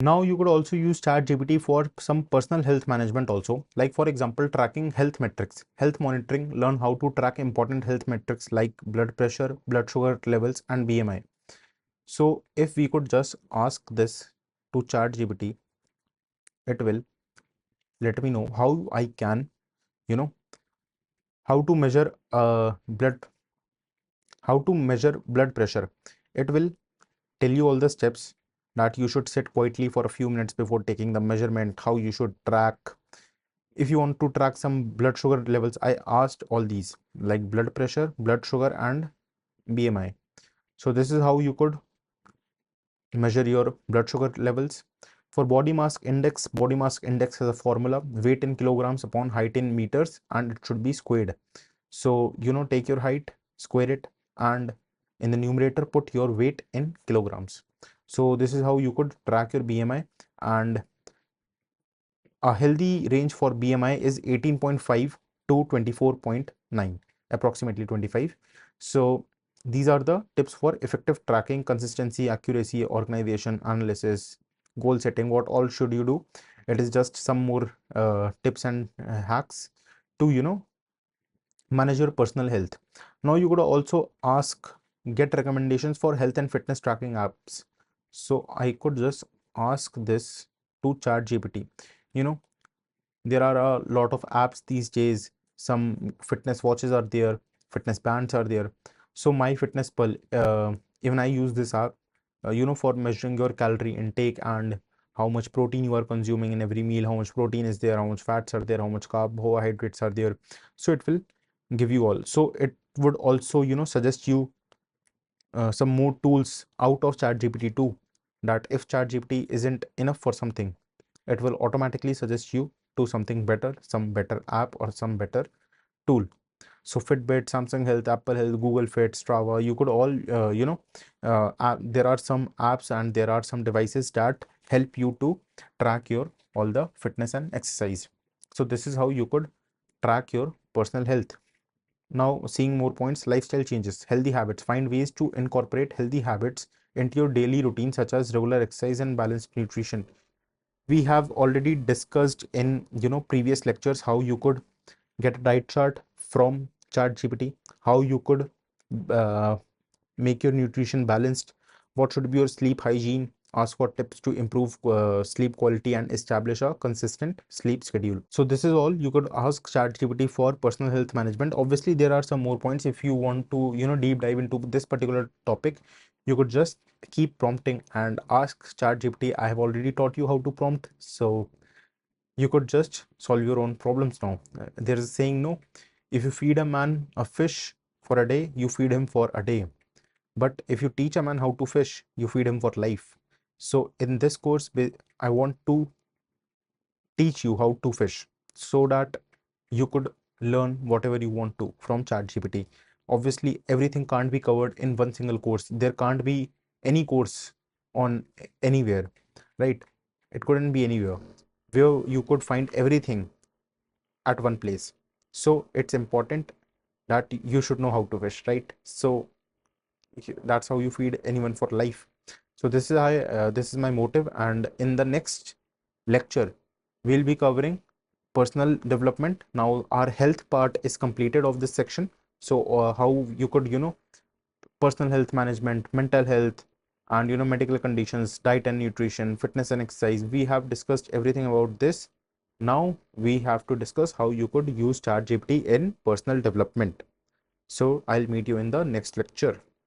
Now you could also use ChatGPT for some personal health management also, like for example, tracking health metrics, health monitoring, learn how to track important health metrics like blood pressure, blood sugar levels, and BMI. So if we could just ask this to ChatGPT, it will let me know how I can, you know, how to measure how to measure blood pressure. It will tell you all the steps that you should sit quietly for a few minutes before taking the measurement, how you should track. If you want to track some blood sugar levels, I asked all these like blood pressure, blood sugar, and BMI. So this is how you could measure your blood sugar levels. For body mass index has a formula, weight in kilograms upon height in meters, and it should be squared. So, take your height, square it, and in the numerator, put your weight in kilograms. So this is how you could track your BMI. And a healthy range for BMI is 18.5 to 24.9, approximately 25. So these are the tips for effective tracking, consistency, accuracy, organization, analysis, goal setting. What all should you do? It is just some more tips and hacks to, manage your personal health. Now you could also get recommendations for health and fitness tracking apps. So I could just ask this to ChatGPT. You know, there are a lot of apps these days. Some fitness watches are there, fitness bands are there. So my fitness pal, even I use this app, for measuring your calorie intake and how much protein you are consuming in every meal, how much protein is there, how much fats are there, how much carbohydrates are there. So it will give you all. So it would also, suggest you some more tools out of ChatGPT too. That if ChatGPT isn't enough for something, it will automatically suggest you to something better, some better app or some better tool. So Fitbit, Samsung Health, Apple Health, Google Fit, Strava, you could all, there are some apps and there are some devices that help you to track your all the fitness and exercise. So this is how you could track your personal health. Now, seeing more points, lifestyle changes, healthy habits. Find ways to incorporate healthy habits into your daily routine, such as regular exercise and balanced nutrition. We have already discussed in previous lectures how you could get a diet chart from ChatGPT, how you could uh, make your nutrition balanced, what should be your sleep hygiene, ask for tips to improve sleep quality and establish a consistent sleep schedule. So this is all you could ask ChatGPT for personal health management. Obviously there are some more points. If you want to deep dive into this particular topic, you could just keep prompting and ask ChatGPT. I have already taught you how to prompt, so you could just solve your own problems now. There is a saying, no, if you feed a man a fish for a day, you feed him for a day. But if you teach a man how to fish, you feed him for life. So in this course, I want to teach you how to fish so that you could learn whatever you want to from ChatGPT. Obviously, everything can't be covered in one single course. There can't be any course on anywhere, right? It couldn't be anywhere where you could find everything at one place. So it's important that you should know how to fish, right? So that's how you feed anyone for life. So this is my motive, and in the next lecture we'll be covering personal development. Now our health part is completed of this section. So how you could personal health management, mental health, and medical conditions, diet and nutrition, fitness and exercise, we have discussed everything about this. Now we have to discuss how you could use ChatGPT in personal development. So I'll meet you in the next lecture.